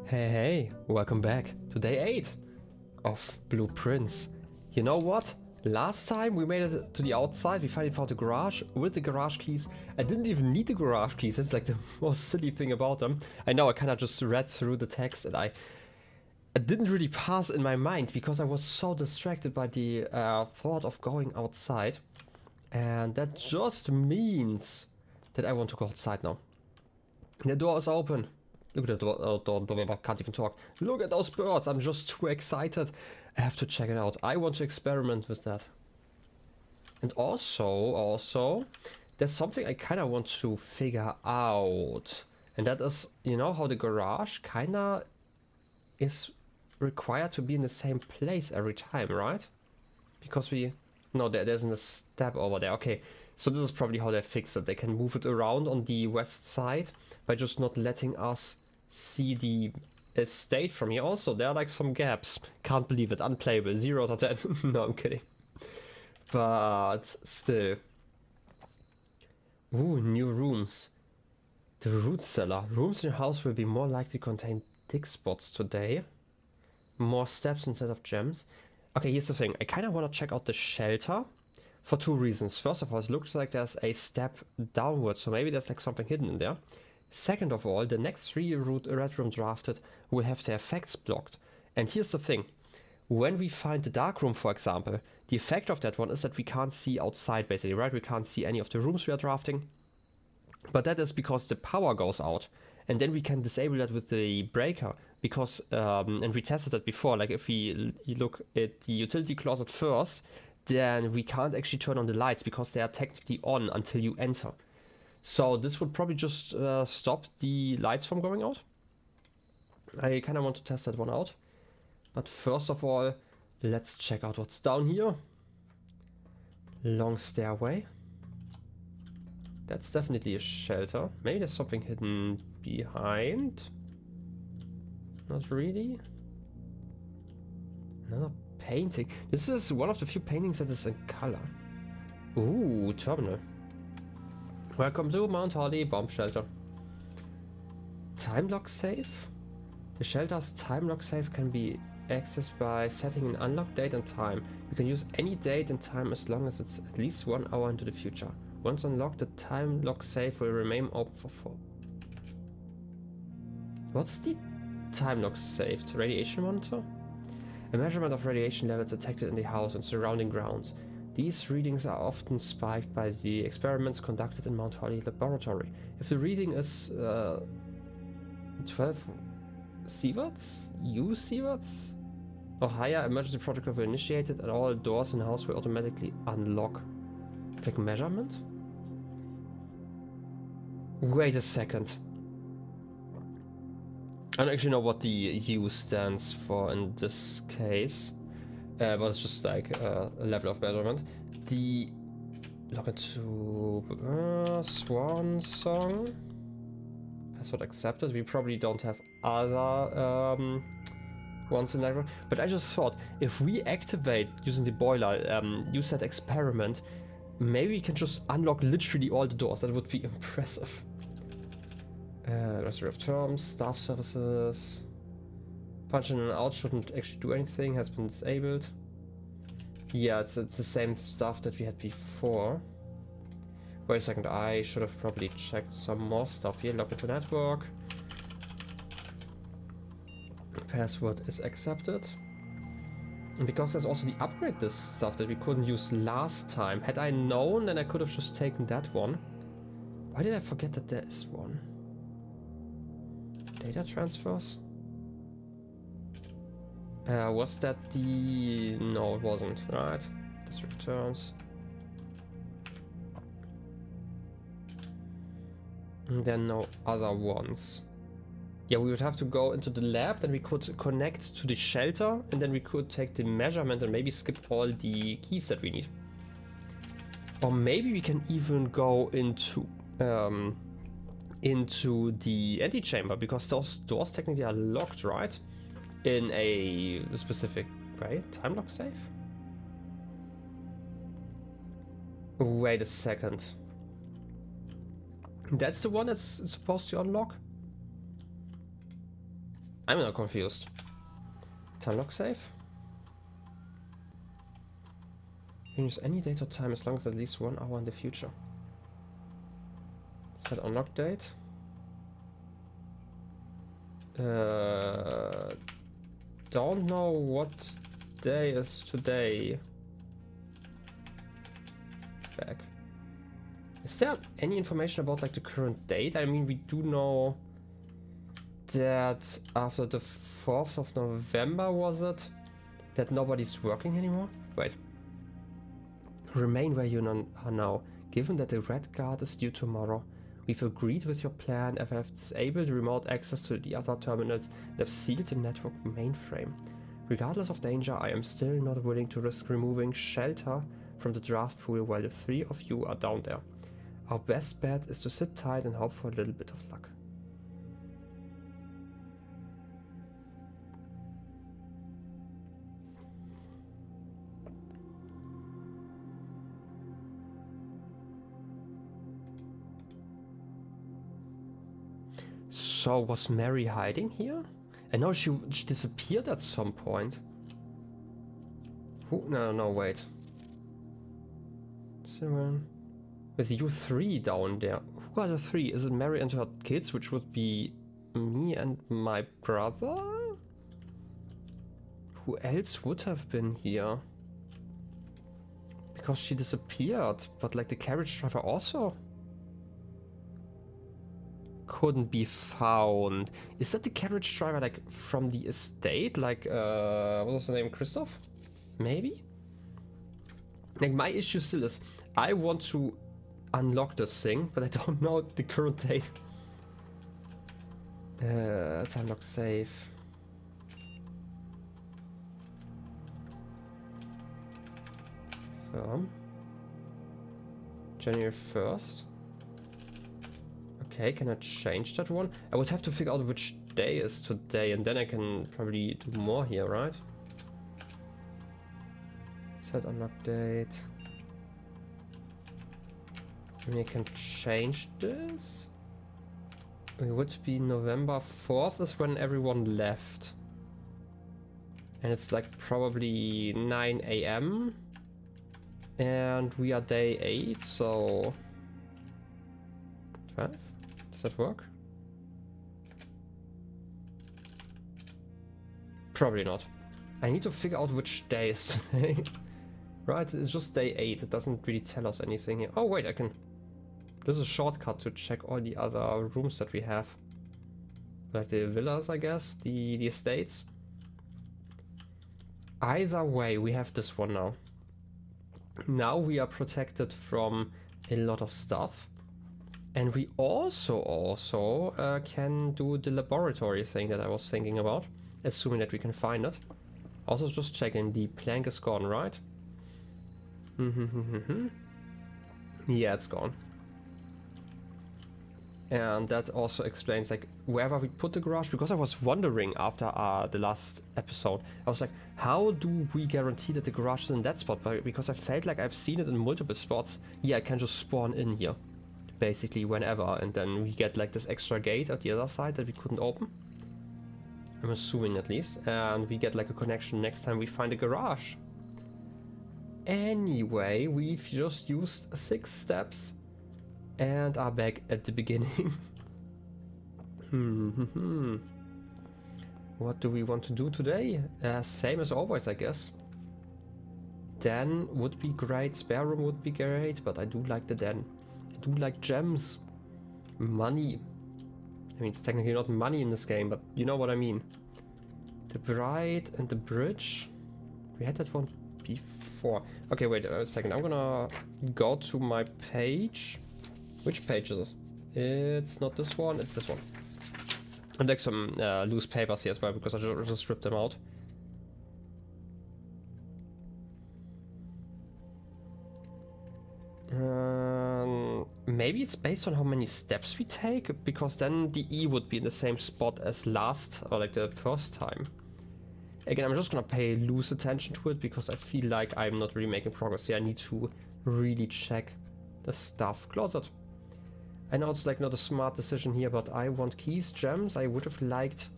Hey, welcome back to day 8 of Blueprints. You know what? Last time we made it to the outside, we finally found the garage with the garage keys. I didn't even need the garage keys, that's like the most silly thing about them. I know I kinda just read through the text and I didn't really pass in my mind because I was so distracted by the thought of going outside. And that just means that I want to go outside now. The door is open. Look at the door, I can't even talk. Look at those birds, I'm just too excited. I have to check it out. I want to experiment with that. And also, there's something I kind of want to figure out. And that is, you know how the garage kind of is required to be in the same place every time, right? Because no, there's a step over there. Okay, so this is probably how they fix it. They can move it around on the west side by just not letting us see the estate from here. Also, there are like some gaps. Can't believe it. Unplayable. 0 out of 10. No, I'm kidding. But still. Ooh, new rooms. The root cellar. Rooms in your house will be more likely to contain dig spots today. More steps instead of gems. Okay, here's the thing. I kind of want to check out the shelter for 2 reasons. First of all, it looks like there's a step downwards, so maybe there's like something hidden in there. Second of all, the next 3 red room drafted will have their effects blocked. And here's the thing. When we find the dark room, for example, the effect of that one is that we can't see outside, basically, right? We can't see any of the rooms we are drafting. But that is because the power goes out. And then we can disable that with the breaker. Because, and we tested that before, like if you look at the utility closet first, then we can't actually turn on the lights because they are technically on until you enter. So this would probably just stop the lights from going out. I kind of want to test that one out. But first of all, let's check out what's down here. Long stairway. That's definitely a shelter. Maybe there's something hidden behind. Not really. Another painting. This is one of the few paintings that is in color. Ooh, terminal. Welcome to Mount Holly Bomb Shelter. Time lock safe? The shelter's time lock safe can be accessed by setting an unlocked date and time. You can use any date and time as long as it's at least 1 hour into the future. Once unlocked, the time lock safe will remain open for 4. What's the time lock saved? Radiation monitor? A measurement of radiation levels detected in the house and surrounding grounds. These readings are often spiked by the experiments conducted in Mount Holly Laboratory. If the reading is 12 sieverts, U-sieverts or higher, emergency protocol will initiate it and all doors in the house will automatically unlock. Like measurement? Wait a second. I don't actually know what the U stands for in this case. But it's just like a level of measurement. The log into Swan Song. Password accepted. We probably don't have other ones in there. But I just thought if we activate using the boiler, use that experiment, maybe we can just unlock literally all the doors. That would be impressive. Restorative terms, staff services. Punch in and out shouldn't actually do anything, has been disabled. Yeah, it's the same stuff that we had before. Wait a second, I should have probably checked some more stuff here. Log into network. Password is accepted. And because there's also the upgrade disk stuff that we couldn't use last time. Had I known, then I could have just taken that one. Why did I forget that there is one? Data transfers? Was that the... No, it wasn't, right? This returns. And then no other ones. Yeah, we would have to go into the lab, then we could connect to the shelter, and then we could take the measurement and maybe skip all the keys that we need. Or maybe we can even go into the antechamber, because those doors technically are locked, right? In a specific way. Time lock safe? Wait a second. That's the one that's supposed to unlock? I'm not confused. Time lock save? You can use any date or time as long as at least 1 hour in the future. Set unlock date. Don't know what day is today. Back. Is there any information about like the current date? I mean, we do know that after the 4th of November, was it? That nobody's working anymore? Wait. Remain where you are now. Given that the Red Guard is due tomorrow, we've agreed with your plan and have disabled remote access to the other terminals and have sealed the network mainframe. Regardless of danger, I am still not willing to risk removing shelter from the draft pool while the 3 of you are down there. Our best bet is to sit tight and hope for a little bit of luck. So was Mary hiding here? I know she disappeared at some point. Who? No, wait. Siren. With you 3 down there. Who are the 3? Is it Mary and her kids, which would be me and my brother? Who else would have been here? Because she disappeared, but like the carriage driver also couldn't be found. Is that the carriage driver like from the estate? Like what was the name? Christoph? Maybe? Like my issue still is I want to unlock this thing, but I don't know the current date. Let's unlock save. January 1st. Okay, can I change that one? I would have to figure out which day is today, and then I can probably do more here, right? Set unlock date. Maybe I can change this. It would be November 4th is when everyone left. And it's like probably 9 AM. And we are day 8, so 12? Does that work? Probably not. I need to figure out which day is today. Right, it's just day 8. It doesn't really tell us anything here. Oh wait, I can... This is a shortcut to check all the other rooms that we have. Like the villas, I guess, the estates. Either way, we have this one now. Now we are protected from a lot of stuff. And we also can do the laboratory thing that I was thinking about. Assuming that we can find it. Also just checking, the plank is gone, right? Yeah, it's gone. And that also explains like wherever we put the garage, because I was wondering after the last episode, I was like, how do we guarantee that the garage is in that spot? Because I felt like I've seen it in multiple spots. Yeah, I can just spawn in here basically whenever, and then we get like this extra gate at the other side that we couldn't open. I'm assuming at least, and we get like a connection next time we find a garage. Anyway, we've just used 6 steps and are back at the beginning. What do we want to do today? Same as always, I guess. Den would be great, spare room would be great, but I do like the den. I do like gems. Money. I mean, it's technically not money in this game, but you know what I mean. The bride and the bridge. We had that one before. Okay, wait a second. I'm gonna go to my page. Which page is it? It's not this one, it's this one. And like some loose papers here as well, because I just stripped them out. Maybe it's based on how many steps we take, because then the E would be in the same spot as last, or like the first time. Again, I'm just gonna pay loose attention to it, because I feel like I'm not really making progress here. I need to really check the stuff. Closet. I know it's like not a smart decision here, but I want keys, gems. I would have liked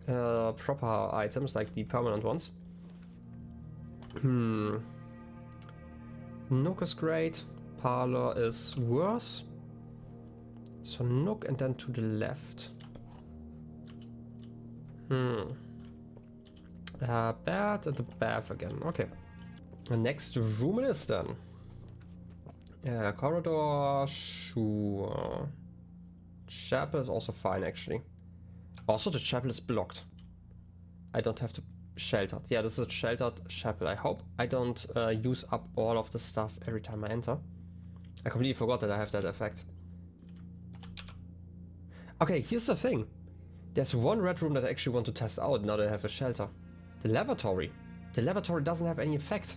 proper items, like the permanent ones. Nook is great. Parlor is worse. So Nook and then to the left. Bed and the bath again. Okay. The next room it is then. Corridor, sure. Chapel is also fine actually. Also the chapel is blocked. I don't have to sheltered. Yeah, this is a sheltered chapel. I hope I don't use up all of the stuff every time I enter. I completely forgot that I have that effect. Okay, here's the thing. There's one red room that I actually want to test out now that I have a shelter. The lavatory. The lavatory doesn't have any effect.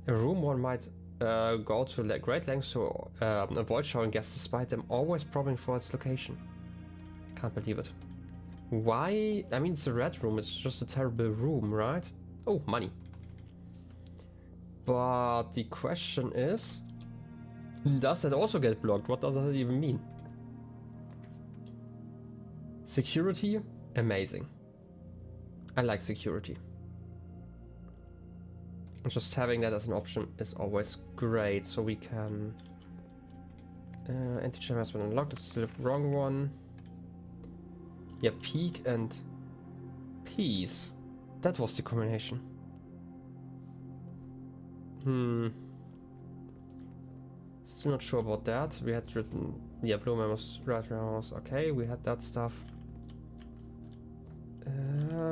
A room one might go to great lengths to avoid showing guests despite them always probing for its location. Can't believe it. Why? I mean, it's a red room. It's just a terrible room, right? Oh, money. But the question is, does that also get blocked? What does that even mean? Security, amazing. I like security. And just having that as an option is always great. So we can... anti-chamber has been unlocked. It's still the wrong one. Yeah, peak and peace. That was the combination. Still not sure about that. We had written... Yeah, blue members, red members. Okay, we had that stuff.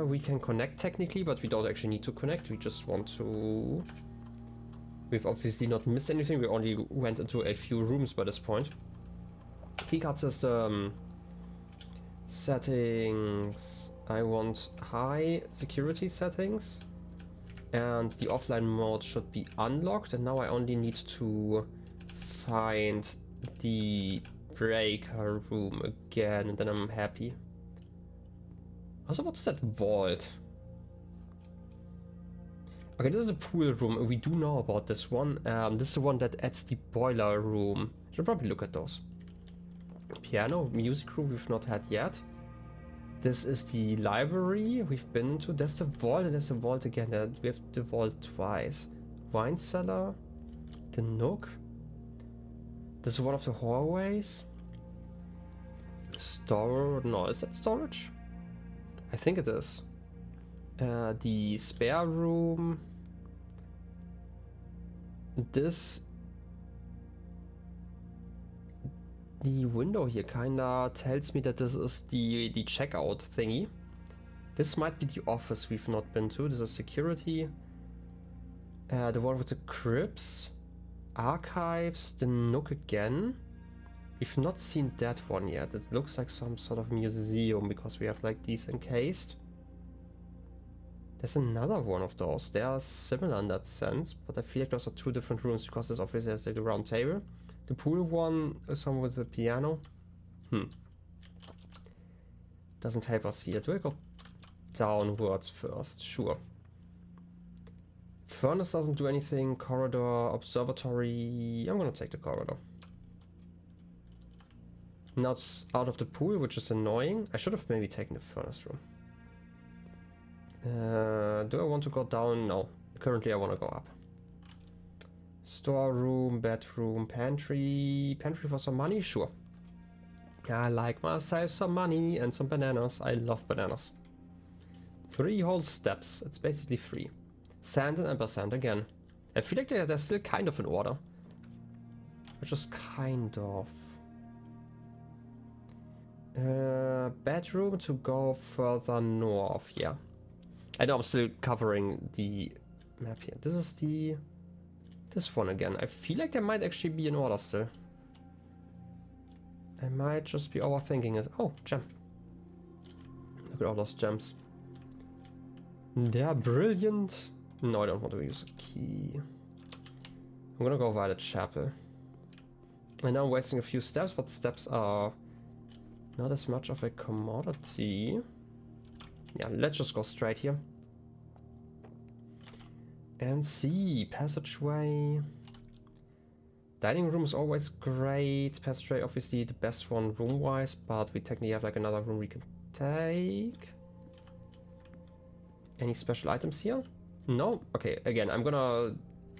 We can connect technically, but we don't actually need to connect. We just want to... We've obviously not missed anything. We only went into a few rooms by this point. Keycard system. Settings. I want high security settings. And the offline mode should be unlocked. And now I only need to find the breaker room again. And then I'm happy. Also, what's that vault? Okay, this is a pool room. We do know about this one. This is the one that adds the boiler room. Should probably look at those. Piano, music room we've not had yet. This is the library we've been into. There's the vault and there's the vault again. We have the vault twice. Wine cellar. The nook. This is one of the hallways. No, is that storage? I think it is. The spare room. This. The window here kinda tells me that this is the checkout thingy. This might be the office we've not been to. This is security. The one with the crypts. Archives. The nook again. We've not seen that one yet. It looks like some sort of museum because we have like these encased. There's another one of those. They are similar in that sense, but I feel like those are two different rooms because this obviously has like a round table. The pool one is somewhere with the piano. Doesn't help us here. Do I go downwards first? Sure. Furnace doesn't do anything. Corridor, observatory. I'm gonna take the corridor. Now it's out of the pool, which is annoying. I should have maybe taken the furnace room. Do I want to go down? No. Currently I want to go up. Storeroom, bedroom, pantry. Pantry for some money? Sure. I like myself some money and some bananas. I love bananas. 3 whole steps. It's basically free. Sand and ampersand again. I feel like they're still kind of in order. But just kind of. Bedroom to go further north, yeah. I know I'm still covering the map here. This is this one again. I feel like they might actually be in order still. I might just be overthinking it. Oh, gem. Look at all those gems. They are brilliant. No, I don't want to use a key. I'm gonna go via the chapel. I know I'm wasting a few steps, but steps are not as much of a commodity. Yeah, let's just go straight here. And see, passageway. Dining room is always great. Passageway, obviously the best one room-wise, but we technically have like another room we can take. Any special items here? No? Okay, again, I'm gonna...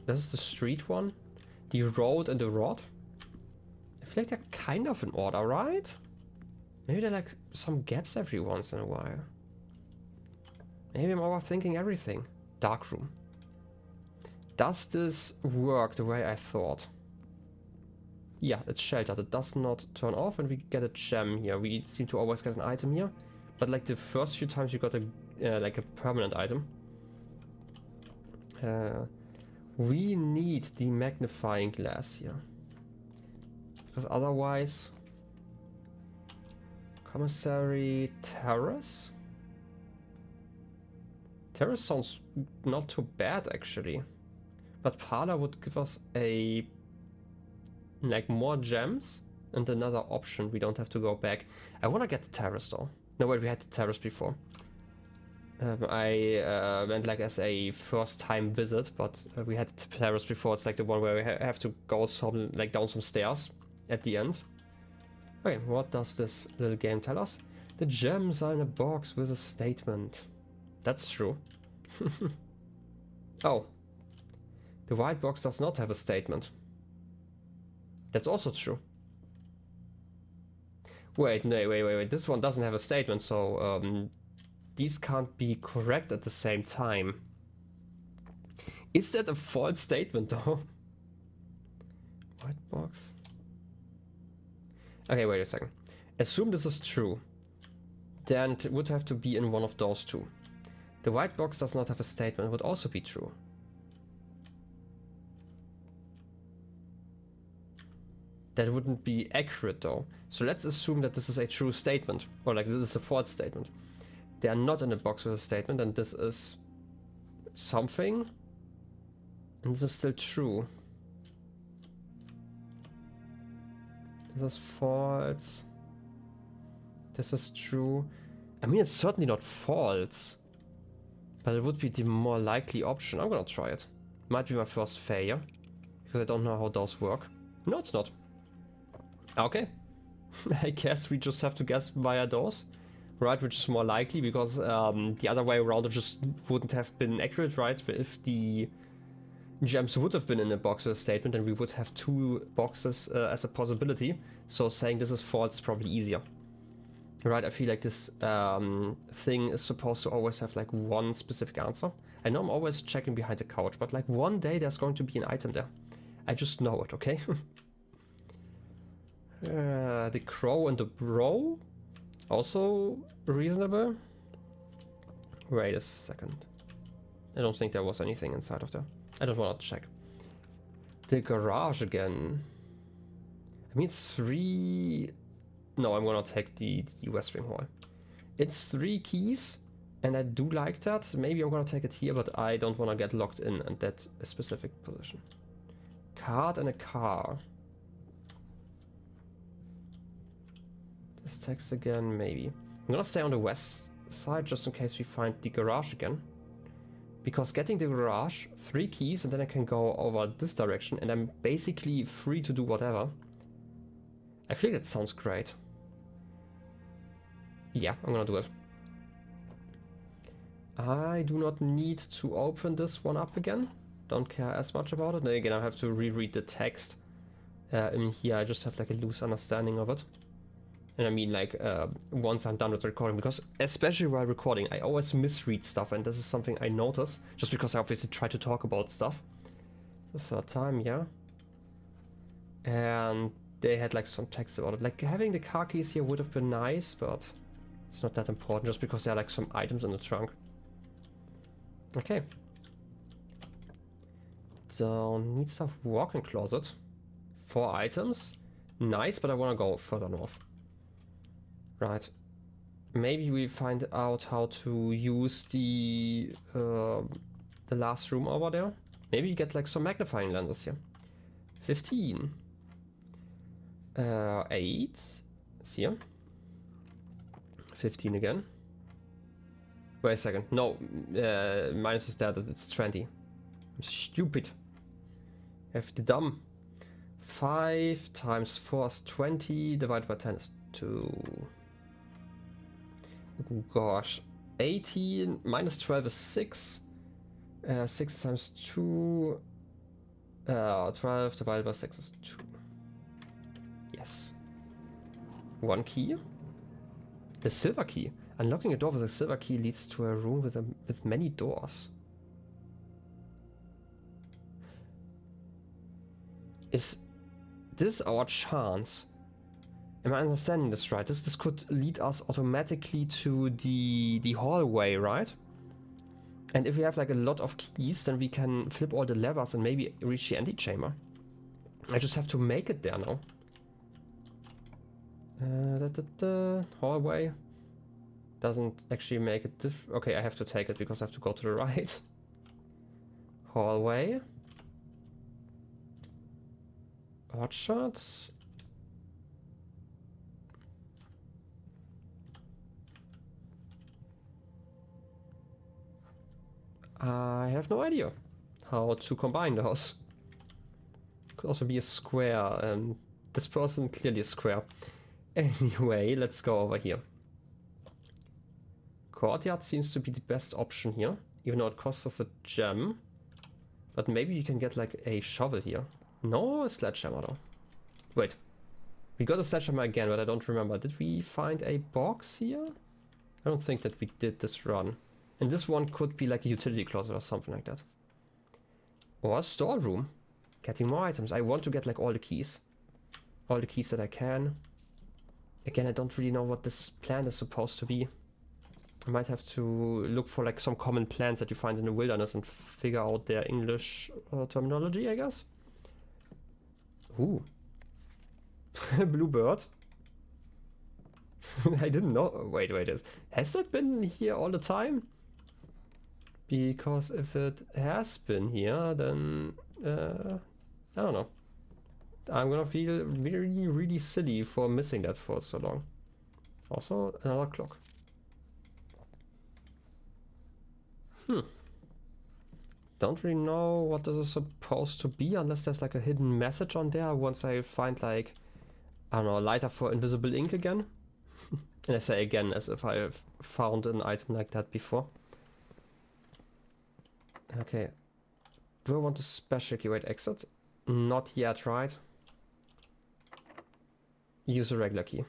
This is the street one. The road and the rod. I feel like they're kind of in order, right? Maybe there are like some gaps every once in a while. Maybe I'm overthinking everything. Dark room. Does this work the way I thought? Yeah, it's sheltered. It does not turn off and we get a gem here. We seem to always get an item here. But like the first few times you got a like a permanent item. We need the magnifying glass here. Because otherwise... Commissary Terrace? Terrace sounds not too bad actually. But Parlor would give us a... like more gems and another option. We don't have to go back. I want to get the Terrace though. No, wait, we had the Terrace before. I went like as a first time visit, but we had the Terrace before. It's like the one where we have to go some like down some stairs at the end. Okay, what does this little game tell us? The gems are in a box with a statement. That's true. Oh. The white box does not have a statement. That's also true. Wait, no, wait. This one doesn't have a statement, so these can't be correct at the same time. Is that a false statement though? White box. Okay, wait a second. Assume this is true. Then it would have to be in one of those two. The white box does not have a statement would also be true. That wouldn't be accurate though. So let's assume that this is a true statement. Or like this is a false statement. They are not in a box with a statement and this is something. And this is still true. This is false. This is true. I mean, it's certainly not false. But it would be the more likely option. I'm gonna try it. Might be my first failure. Because I don't know how those work. No, it's not. Okay. I guess we just have to guess via those. Right, which is more likely because the other way around it just wouldn't have been accurate, right? If the gems would have been in a box with a statement, then we would have two boxes as a possibility. So saying this is false is probably easier. Right, I feel like this thing is supposed to always have like one specific answer. I know I'm always checking behind the couch, but like one day there's going to be an item there. I just know it, okay? The crow and the bro? Also reasonable. Wait a second. I don't think there was anything inside of there. I don't want to check. The garage again. I mean, it's 3... No, I'm gonna take the West Wing Hall. It's 3 keys, and I do like that. Maybe I'm gonna take it here, but I don't want to get locked in at that specific position. Card and a car. This text again, maybe. I'm gonna stay on the west side just in case we find the garage again. Because getting the garage, 3 keys, and then I can go over this direction, and I'm basically free to do whatever. I feel that sounds great. Yeah, I'm gonna do it. I do not need to open this one up again. Don't care as much about it. Then again, I have to reread the text. In here, I just have like a loose understanding of it. And I mean like once I'm done with recording, because especially while recording I always misread stuff, and this is something I notice just because I obviously try to talk about stuff. The 3rd time, yeah. And they had like some text about it. Like having the car keys here would have been nice, but it's not that important just because there are like some items in the trunk. Okay. So need stuff, walk-in closet. 4 items. Nice, but I want to go further north. Right. Maybe we find out how to use the last room over there. Maybe you get like some magnifying lenses here. 15. 8. It's here. 15 again. Wait a second. No, minus is that it's 20. I'm stupid. I have the dumb. 5 times 4 is 20, divided by 10 is 2. Oh gosh. 18 minus 12 is 6. 6 times 2. 12 divided by 6 is 2. Yes. 1 key. The silver key. Unlocking a door with a silver key leads to a room with many doors. Is this our chance? Am I understanding this right? This could lead us automatically to the hallway, right? And if we have like a lot of keys, then we can flip all the levers and maybe reach the antechamber. I just have to make it there now. Hallway doesn't actually make it okay, I have to take it because I have to go to the right. Hallway. Orchard. I have no idea how to combine those. Could also be a square, and this person clearly is square. Anyway, let's go over here. Courtyard seems to be the best option here, even though it costs us a gem. But maybe you can get like a shovel here. No, a sledgehammer though. Wait. We got a sledgehammer again, but I don't remember. Did we find a box here? I don't think that we did this run. And this one could be like a utility closet or something like that. Or a storeroom. Getting more items. I want to get like all the keys. All the keys that I can. Again, I don't really know what this plant is supposed to be. I might have to look for like some common plants that you find in the wilderness and figure out their English terminology, I guess. Ooh. Bluebird. I didn't know. Wait. Has that been here all the time? Because if it has been here, then I don't know. I'm gonna feel really, really silly for missing that for so long. Also, another clock. Don't really know what this is supposed to be unless there's like a hidden message on there once I find like, I don't know, a lighter for invisible ink again. And I say again as if I have found an item like that before. Okay. Do I want a special key? Wait, exit? Not yet, right? Use a regular key.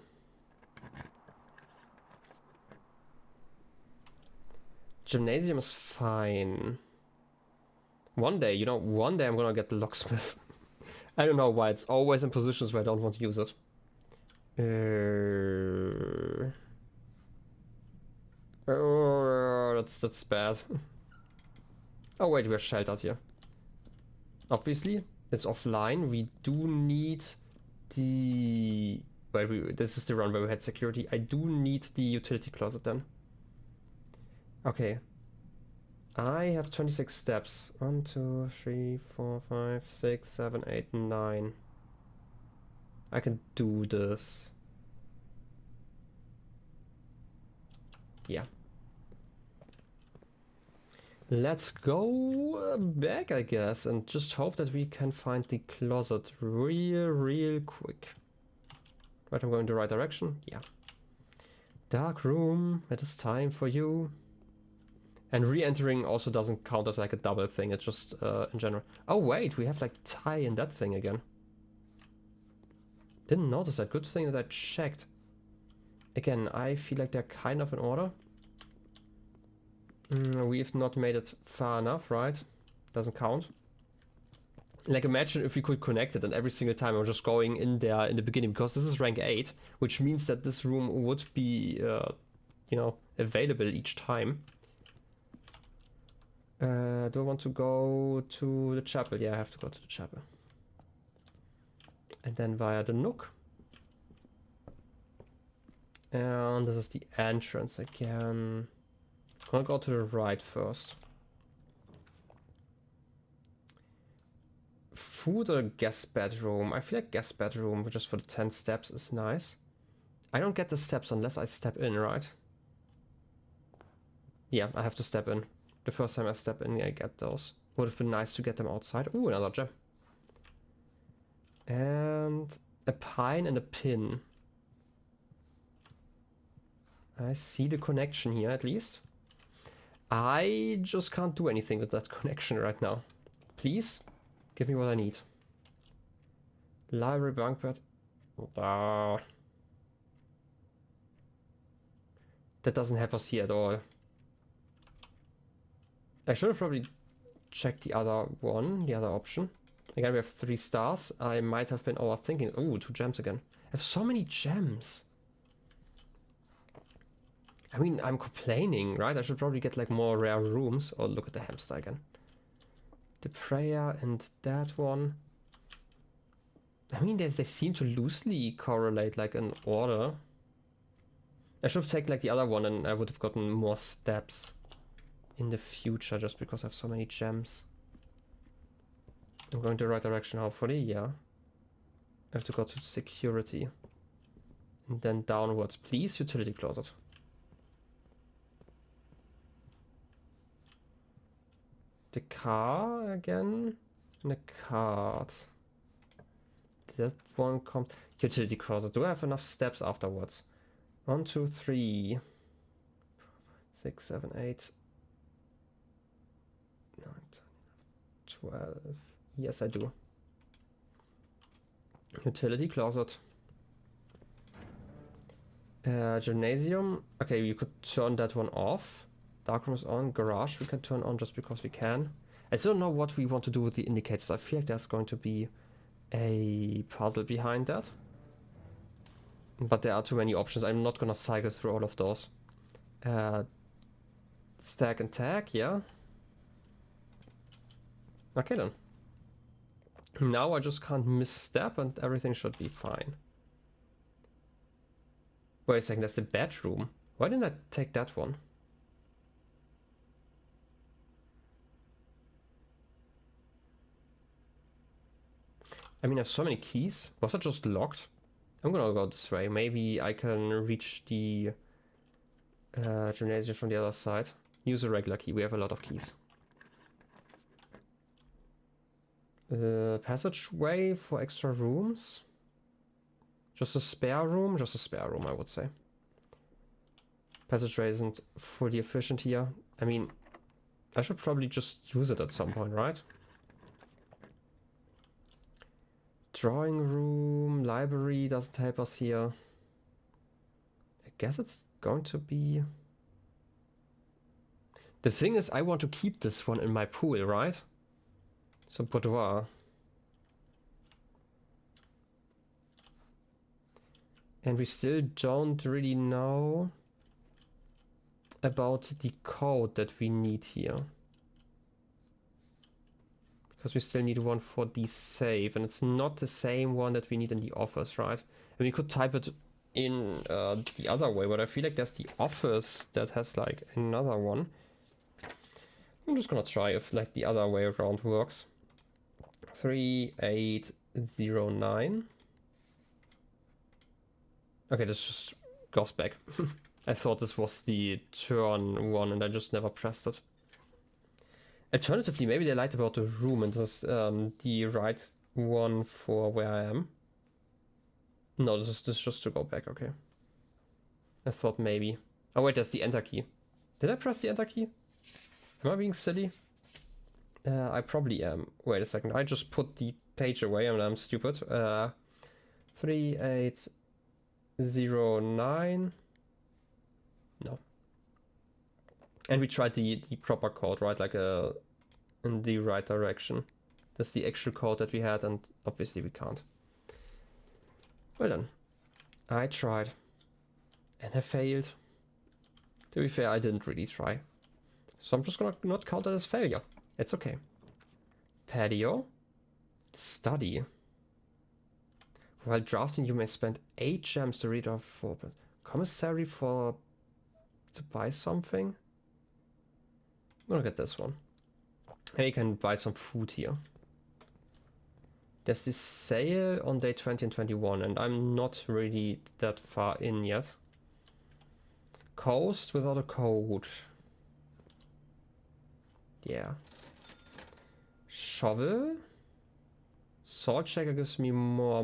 Gymnasium is fine. One day I'm gonna get the locksmith. I don't know why, it's always in positions where I don't want to use it. That's bad. Oh wait, we're sheltered here. Obviously, it's offline. We do need the... Wait, this is the run where we had security. I do need the utility closet then. Okay. I have 26 steps. 1, 2, 3, 4, 5, 6, 7, 8, 9. I can do this. Yeah. Let's go back, I guess, and just hope that we can find the closet real quick. Right, I'm going the right direction. Yeah. Dark room, it is time for you. And re-entering also doesn't count as like a double thing, it's just in general. Oh wait, we have like tie in that thing again. Didn't notice that. Good thing that I checked. Again, I feel like they're kind of in order. We've not made it far enough, right? Doesn't count. Like imagine if we could connect it and every single time I'm just going in there in the beginning, because this is rank 8, which means that this room would be, you know, available each time. Do I want to go to the chapel? Yeah, I have to go to the chapel. And then via the nook. And this is the entrance again. I'm gonna go to the right first. Food or guest bedroom? I feel like guest bedroom just for the 10 steps is nice. I don't get the steps unless I step in, right? Yeah, I have to step in. The first time I step in, I get those. Would have been nice to get them outside. Ooh, another gem. And a pine and a pin. I see the connection here at least. I just can't do anything with that connection right now. Please, give me what I need. Library bunk bed. Ah. That doesn't help us here at all. I should have probably checked the other one, the other option. Again, we have 3 stars. I might have been overthinking. Ooh, 2 gems again. I have so many gems. I mean, I'm complaining, right? I should probably get like more rare rooms. Oh, look at the hamster again. The prayer and that one. I mean, they seem to loosely correlate like an order. I should have taken like the other one and I would have gotten more steps in the future just because I have so many gems. I'm going the right direction, hopefully, yeah. I have to go to security. And then downwards. Please, utility closet. The car again. And a card. That one comes. Utility closet. Do I have enough steps afterwards? 1, 2, 3, 6, 7, 8, 9, 10, 12. Yes, I do. Utility closet. Gymnasium. Okay, you could turn that one off. Dark room is on. Garage we can turn on just because we can. I still don't know what we want to do with the indicators. I feel like there's going to be a puzzle behind that. But there are too many options. I'm not gonna cycle through all of those. Stack and tag, yeah. Okay then. Now I just can't misstep and everything should be fine. Wait a second, that's the bedroom. Why didn't I take that one? I mean, I have so many keys. Was that just locked? I'm gonna go this way. Maybe I can reach the gymnasium from the other side. Use a regular key. We have a lot of keys. Passageway for extra rooms. Just a spare room? Just a spare room, I would say. Passageway isn't fully efficient here. I mean, I should probably just use it at some point, right? Drawing room, library doesn't help us here. I guess it's going to be... The thing is, I want to keep this one in my pool, right? So boudoir. And we still don't really know about the code that we need here. Because we still need one for the save, and it's not the same one that we need in the office, right? And we could type it in the other way, but I feel like there's the office that has like another one. I'm just gonna try if like the other way around works. 3809. Okay, this just goes back. I thought this was the turn one and I just never pressed it. Alternatively, maybe they lied about the room and this is the right one for where I am. No, this is just to go back, okay. I thought maybe. Oh wait, that's the enter key. Did I press the enter key? Am I being silly? I probably am. Wait a second, I just put the page away and I'm stupid. 3809. No. And we tried the proper code, right? Like in the right direction. That's the actual code that we had, and obviously we can't. Well then, I tried. And I failed. To be fair, I didn't really try. So I'm just gonna not count it as failure. It's okay. Patio. Study. While drafting, you may spend 8 gems to read off 4. Commissary to buy something? I'm gonna get this one. And you can buy some food here. There's this sale on day 20 and 21, and I'm not really that far in yet. Coast without a code. Yeah. Shovel. Salt shaker gives me more...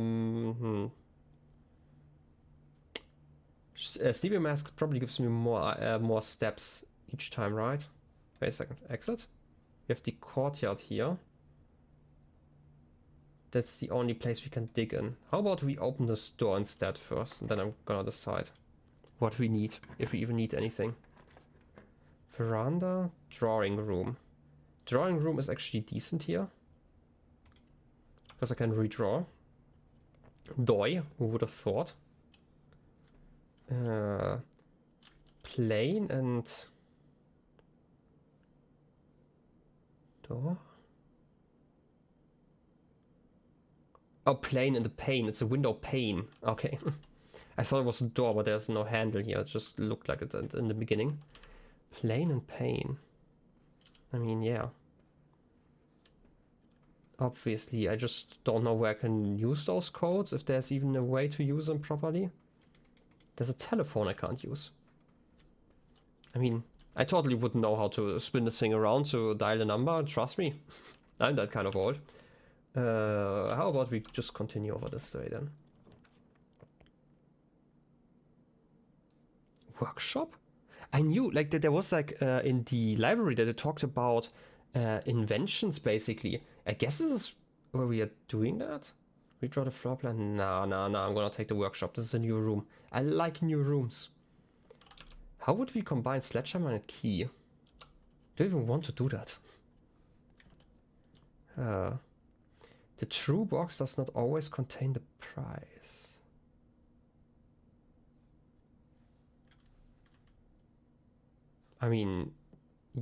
Sleeping mask probably gives me more steps each time, right? Wait a second. Exit? We have the courtyard here. That's the only place we can dig in. How about we open this door instead first, and then I'm gonna decide what we need, if we even need anything. Veranda, drawing room. Drawing room is actually decent here, because I can redraw. Doi, who would have thought? Plane and door. Oh, plane and the pane. It's a window pane. Okay. I thought it was a door, but there's no handle here. It just looked like it in the beginning. Plane and pane. I mean, yeah. Obviously, I just don't know where I can use those codes, if there's even a way to use them properly. There's a telephone I can't use. I mean, I totally wouldn't know how to spin the thing around to dial a number, trust me. I'm that kind of old. How about we just continue over this way then? Workshop? I knew, like, that there was, like, in the library that it talked about inventions, basically. I guess this is where we are doing that? Redraw the floor plan? Nah, I'm gonna take the workshop. This is a new room. I like new rooms. How would we combine sledgehammer and a key? Do you even want to do that? The true box does not always contain the prize. I mean,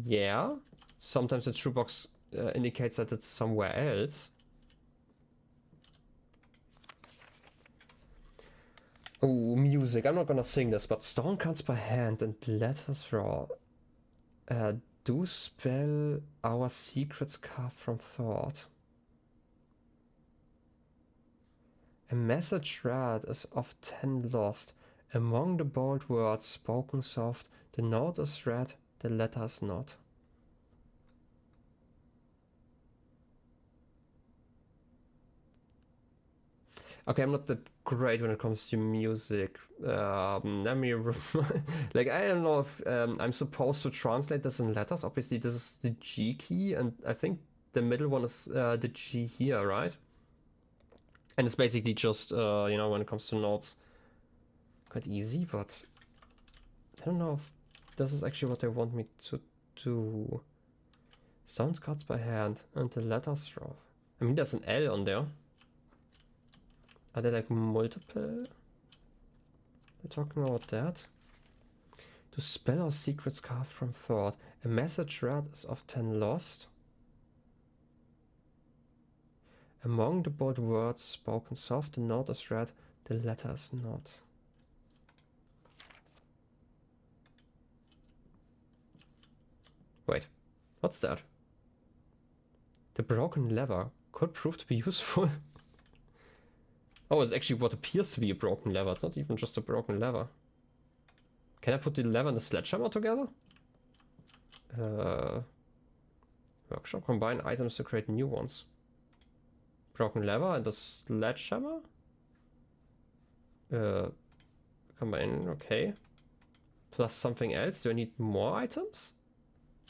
yeah. Sometimes the true box indicates that it's somewhere else. Oh, music. I'm not gonna sing this, but stone cards by hand and letters raw. Do spell our secrets carved from thought. A message read is often lost. Among the bold words spoken soft, the note is read, the letter is not. Okay, I'm not that great when it comes to music. Let me like, I don't know if I'm supposed to translate this in letters. Obviously, this is the G key, and I think the middle one is the G here, right? And it's basically just, you know, when it comes to notes, quite easy, but I don't know if this is actually what they want me to do. Sounds cards by hand and the letters raw. I mean, there's an L on there. Are there like multiple? We're talking about that. To spell our secrets carved from thought. A message read is often lost. Among the bold words spoken soft, the note is read, the letter is not. Wait, what's that? The broken lever could prove to be useful. Oh, it's actually what appears to be a broken lever. It's not even just a broken lever. Can I put the lever and the sledgehammer together? Workshop. Combine items to create new ones. Broken lever and the sledgehammer? Combine, okay. Plus something else. Do I need more items?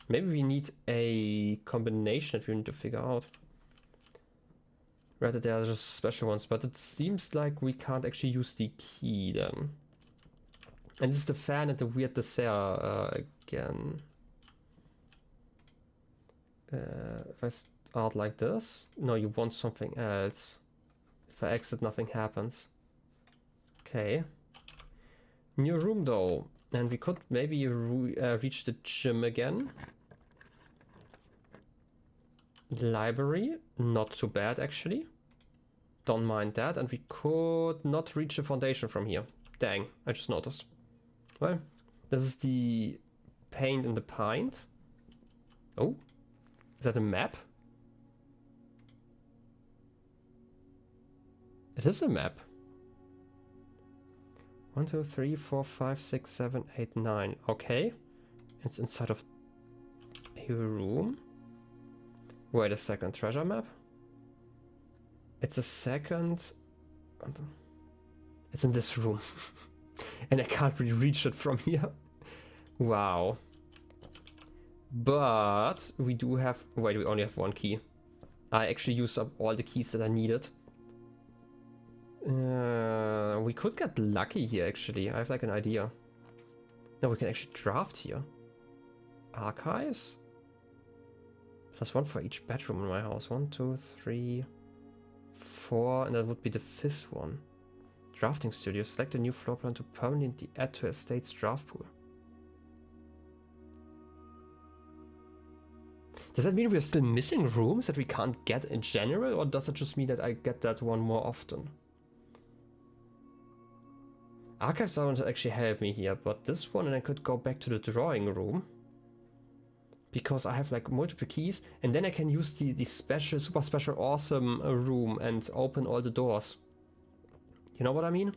Maybe we need a combination that we need to figure out. Rather, there are just special ones, but it seems like we can't actually use the key then. And this is the fan and the weird dessert again. If I start like this, no, you want something else. If I exit, nothing happens. Okay. New room though, and we could maybe reach the gym again. Library, not too bad actually. Don't mind that, and we could not reach the foundation from here. Dang, I just noticed. Well, this is the paint in the pint. Oh, is that a map? It is a map. 1, 2, 3, 4, 5, 6, 7, 8, 9. Okay, it's inside of a room. Wait a second, treasure map? It's a second. It's in this room. And I can't really reach it from here. Wow. But we do have... Wait, we only have one key. I actually used up all the keys that I needed. We could get lucky here, actually. I have like an idea. No, we can actually draft here. Archives? +1 for each bedroom in my house. 1, 2, 3, 4, and that would be the 5th one. Drafting studio. Select a new floor plan to permanently add to estate's draft pool. Does that mean we're still missing rooms that we can't get in general, or does it just mean that I get that one more often? Archives don't actually help me here, but this one, and I could go back to the drawing room. Because I have like multiple keys, and then I can use the special, super special, awesome room and open all the doors. You know what I mean?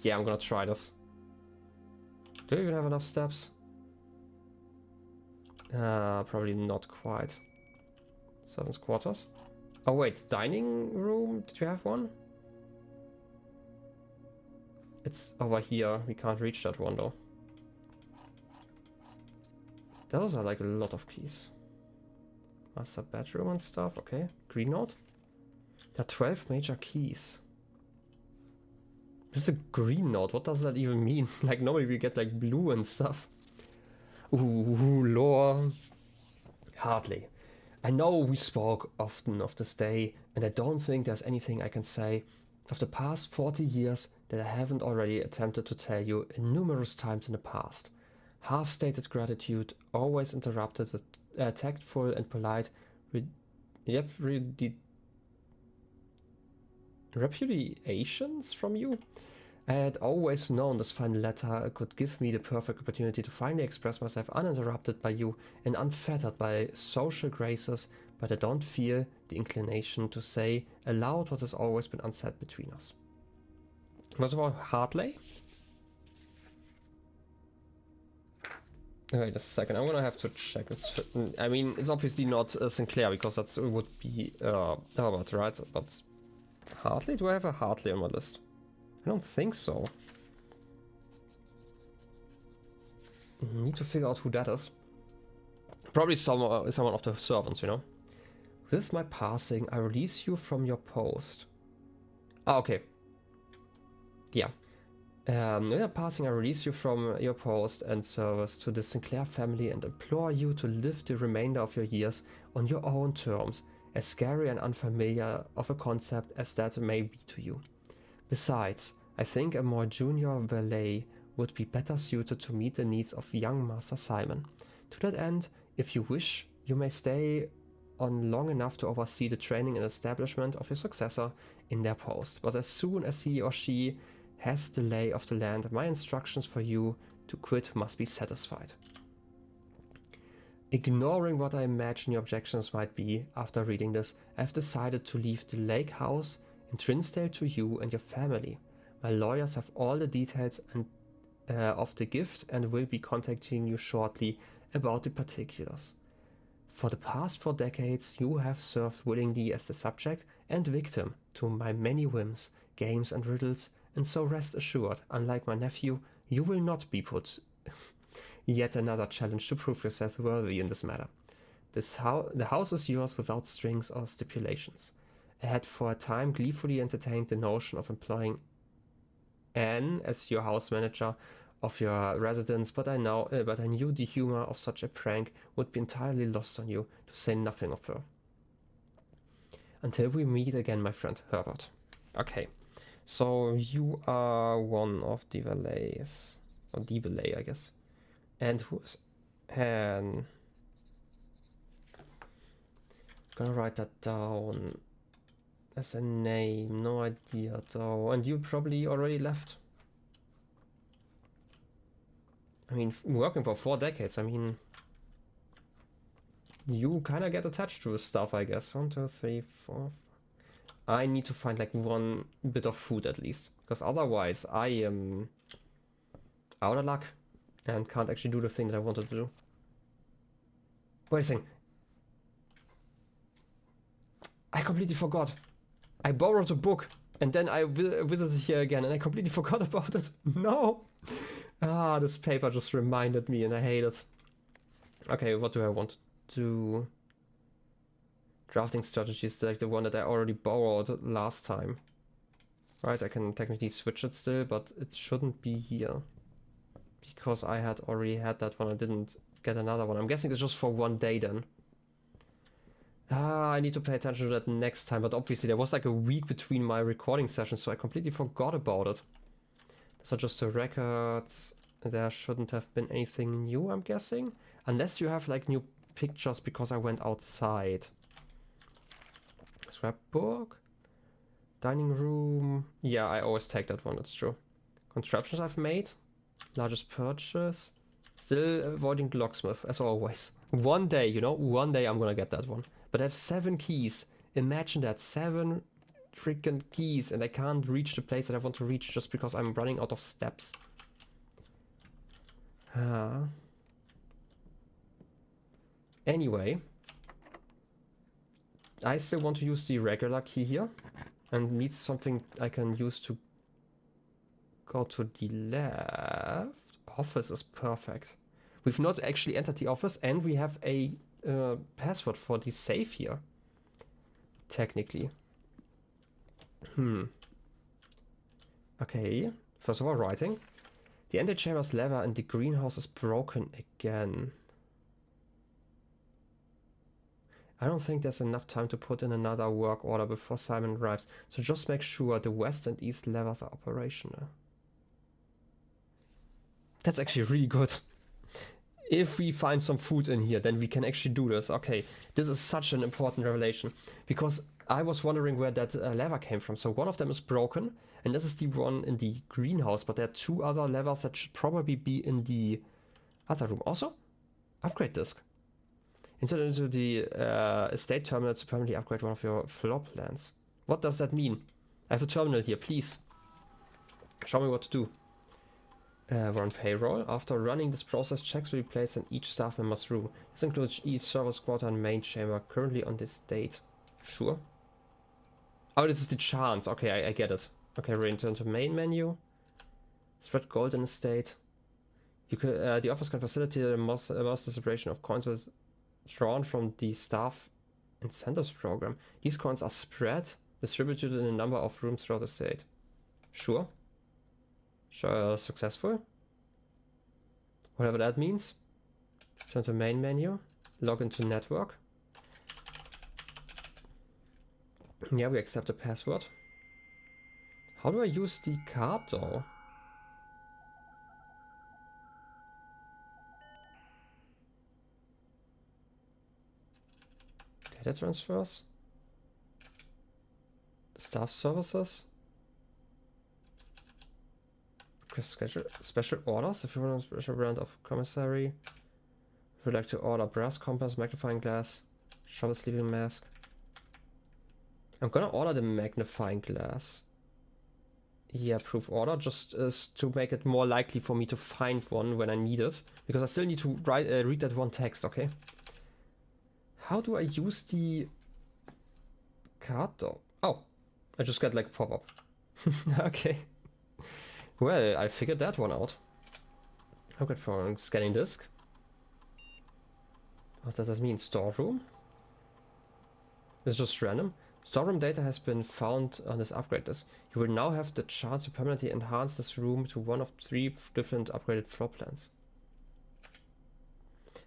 Yeah, I'm gonna try this. Do you even have enough steps? Probably not quite. Servants' quarters. Oh wait, dining room? Did you have one? It's over here. We can't reach that one though. Those are like a lot of keys. Master bedroom and stuff. Okay. Green note. There are 12 major keys. This is a green note. What does that even mean? Like normally we get like blue and stuff. Ooh, lore. Hardly. I know we spoke often of this day, and I don't think there's anything I can say of the past 40 years that I haven't already attempted to tell you numerous times in the past. Half-stated gratitude, always interrupted with tactful and polite repudiations from you. I had always known this final letter could give me the perfect opportunity to finally express myself uninterrupted by you and unfettered by social graces, but I don't feel the inclination to say aloud what has always been unsaid between us. Was it about Hartley? Wait a second, I'm gonna have to check. I mean, it's obviously not Sinclair, because that would be Herbert, right? But Hartley? Do I have a Hartley on my list? I don't think so. Need to figure out who that is. Probably someone of the servants, you know? With my passing, I release you from your post. Ah, okay. Yeah. With my passing, I release you from your post and service to the Sinclair family and implore you to live the remainder of your years on your own terms, as scary and unfamiliar of a concept as that may be to you. Besides, I think a more junior valet would be better suited to meet the needs of young Master Simon. To that end, if you wish, you may stay on long enough to oversee the training and establishment of your successor in their post. But as soon as he or she has the lay of the land, my instructions for you to quit must be satisfied. Ignoring what I imagine your objections might be, after reading this, I have decided to leave the lake house in Trinsdale to you and your family. My lawyers have all the details of the gift and will be contacting you shortly about the particulars. For the past 4 decades, you have served willingly as the subject and victim to my many whims, games and riddles, and so rest assured, unlike my nephew, you will not be put yet another challenge to prove yourself worthy in this matter. The house is yours without strings or stipulations. I had for a time gleefully entertained the notion of employing Anne as your house manager of your residence, but I knew the humor of such a prank would be entirely lost on you, to say nothing of her. Until we meet again, my friend Herbert. Okay, so you are one of the valets, or the valet, I guess. And who is Anne? Gonna write that down as a name, no idea though. And you probably already left. I mean, working for 4 decades, I mean, you kind of get attached to stuff, I guess. 1, 2, 3, 4. I need to find like 1 bit of food at least, because otherwise I am out of luck and can't actually do the thing that I wanted to do. Wait a second. I completely forgot. I borrowed a book and then I visited here again and I completely forgot about it. No! Ah, this paper just reminded me and I hate it. Okay, what do I want to do? Drafting strategies, like the one that I already borrowed last time. Right, I can technically switch it still, but it shouldn't be here. Because I had already had that one, I didn't get another one. I'm guessing it's just for one day then. Ah, I need to pay attention to that next time, but obviously there was like a week between my recording sessions, so I completely forgot about it. So just the records, there shouldn't have been anything new, I'm guessing. Unless you have like new pictures because I went outside. Scrapbook. Dining room. Yeah, I always take that one, that's true. Contraptions I've made. Largest purchase. Still avoiding the locksmith, as always. One day, you know, one day I'm gonna get that one. But I have 7 keys. Imagine that, 7 freaking keys, and I can't reach the place that I want to reach just because I'm running out of steps. Anyway, I still want to use the regular key here and need something I can use to go to the left. Office is perfect. We've not actually entered the office and we have a password for the safe here. Technically. Okay, first of all, writing. The antechamber's lever in the greenhouse is broken again. I don't think there's enough time to put in another work order before Simon arrives, so just make sure the west and east levers are operational. That's actually really good. If we find some food in here, then we can actually do this. Okay, this is such an important revelation, because I was wondering where that lever came from. So one of them is broken, and this is the one in the greenhouse, but there are 2 other levers that should probably be in the other room. Also, upgrade disk. Insert into the estate terminal to permanently upgrade one of your floor plans. What does that mean? I have a terminal here, please. Show me what to do. We're on payroll. After running this process, checks will be placed in each staff member's room. This includes each service quarter and main chamber, currently on this date. Sure. Oh, this is the chance. Okay, I get it. Okay, return to main menu. Spread gold in estate. You could, the office can facilitate a mass distribution of coins drawn from the staff incentives program. These coins are spread, distributed in a number of rooms throughout the state. Sure. Successful. Whatever that means. Turn to main menu. Log into network. Yeah, we accept the password. How do I use the card though? Data transfers. Staff services. Schedule special orders if you want a special brand of commissary. If you'd like to order brass compass, magnifying glass, shovel sleeping mask. I'm gonna order the magnifying glass. Yeah, proof order, just to make it more likely for me to find one when I need it. Because I still need to read that one text, okay? How do I use the card though? Oh, I just got like a pop-up. Okay. Well, I figured that one out. Okay, for scanning disk. What does that mean? Storeroom? It's just random. Storeroom data has been found on this upgrade disk. You will now have the chance to permanently enhance this room to one of 3 different upgraded floor plans.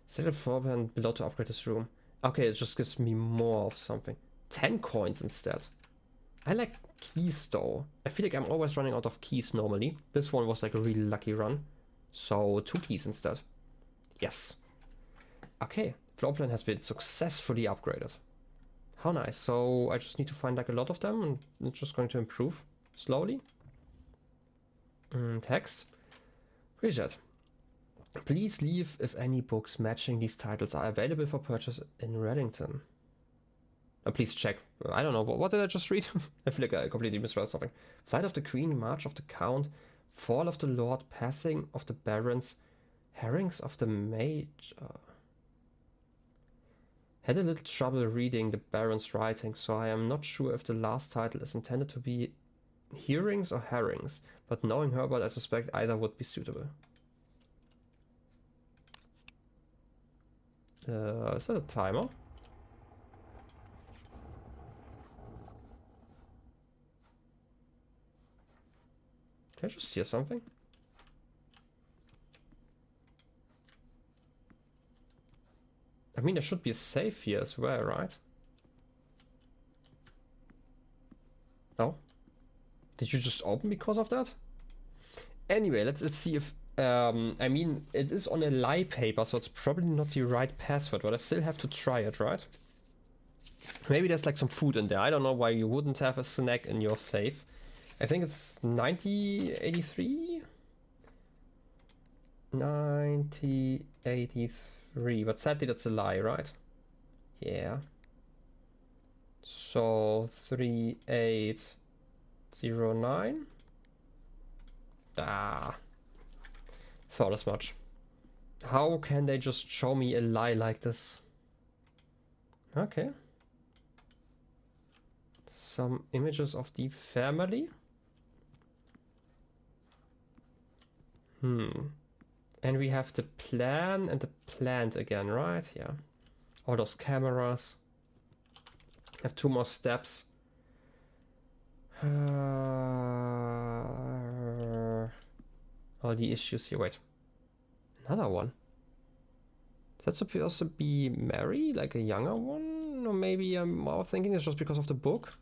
Select a floor plan below to upgrade this room. Okay, it just gives me more of something. 10 coins instead. I like keys though. I feel like I'm always running out of keys normally. This one was like a really lucky run. So 2 keys instead. Yes. Okay, floor plan has been successfully upgraded. How nice. So I just need to find like a lot of them and it's just going to improve slowly. Text. Bridget. Please leave if any books matching these titles are available for purchase in Reddington. Please check. I don't know. What did I just read? I feel like I completely misread something. Flight of the Queen, March of the Count, Fall of the Lord, Passing of the Barons, Herrings of the Mage. Had a little trouble reading the Baron's writing, so I am not sure if the last title is intended to be hearings or herrings, but knowing Herbert, I suspect either would be suitable. Is that a timer? Can I just hear something? I mean, there should be a safe here as well, right? No? Did you just open because of that? Anyway, let's see if... I mean, it is on a lie paper, so it's probably not the right password, but I still have to try it, right? Maybe there's like some food in there. I don't know why you wouldn't have a snack in your safe. I think it's 9083? 9083, but sadly that's a lie, right? Yeah. So 3809? Ah. Thought as much. How can they just show me a lie like this? Okay. Some images of the family. And we have the plan and the plant again, right? Yeah. All those cameras. Have 2 more steps. All the issues here. Wait. Another one. Is that supposed to be Mary? Like a younger one? Or maybe I'm more thinking it's just because of the book?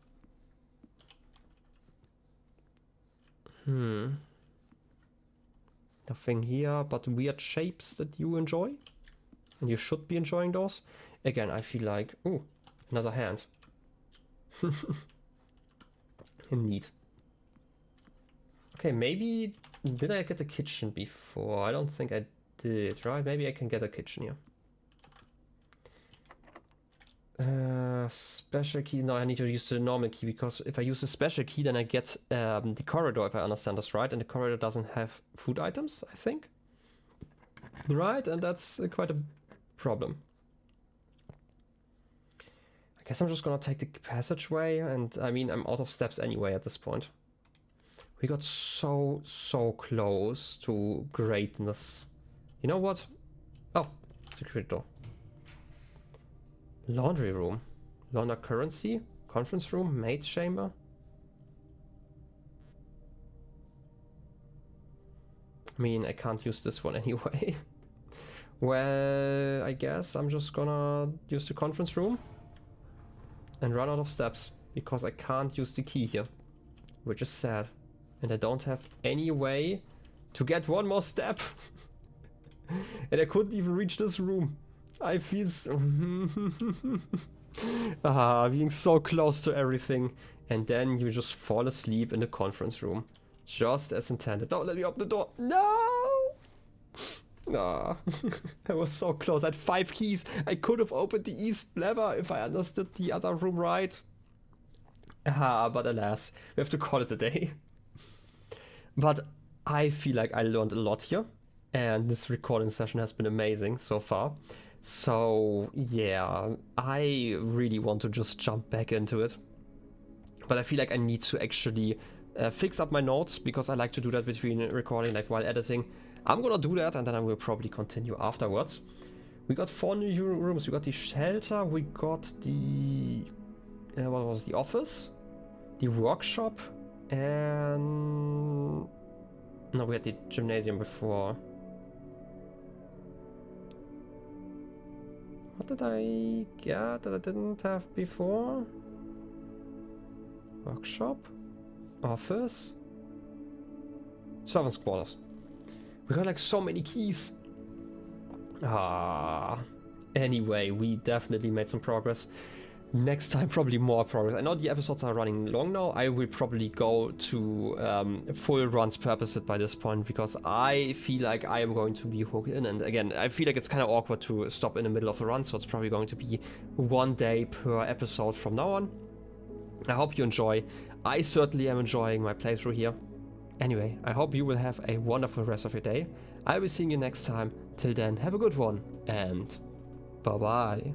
Nothing here but weird shapes that you enjoy. And you should be enjoying those. Again, I feel like... Ooh, another hand. Neat. Okay, maybe... Did I get the kitchen before? I don't think I did, right? Maybe I can get a kitchen here. Special key. No, I need to use the normal key, because if I use the special key, then I get the corridor, if I understand this right. And the corridor doesn't have food items, I think. Right, and that's quite a problem. I guess I'm just gonna take the passageway, and I mean, I'm out of steps anyway at this point. We got so close to greatness. You know what? Oh, secret door. Laundry room. Launder currency. Conference room. Maid chamber. I mean, I can't use this one anyway. Well, I guess I'm just gonna use the conference room and run out of steps, because I can't use the key here, which is sad. And I don't have any way to get one more step. And I couldn't even reach this room. I feel so... being so close to everything. And then you just fall asleep in the conference room. Just as intended. Don't let me open the door. No! Ah, I was so close. I had 5 keys. I could have opened the east lever if I understood the other room right. But alas, we have to call it a day. But I feel like I learned a lot here, and this recording session has been amazing so far. So yeah, I really want to just jump back into it. But I feel like I need to actually fix up my notes, because I like to do that between recording, like while editing. I'm gonna do that, and then I will probably continue afterwards. We got 4 new rooms. We got the shelter, we got the... what was the office? The workshop, and... No, we had the gymnasium before. What did I get that I didn't have before? Workshop? Office? Servants' quarters. We got like so many keys. Anyway, we definitely made some progress. Next time, probably more progress. I know the episodes are running long now. I will probably go to full runs per episode by this point, because I feel like I am going to be hooked in. And again, I feel like it's kind of awkward to stop in the middle of a run, so it's probably going to be 1 day per episode from now on. I hope you enjoy. I certainly am enjoying my playthrough here. Anyway, I hope you will have a wonderful rest of your day. I will see you next time. Till then, have a good one, and bye-bye.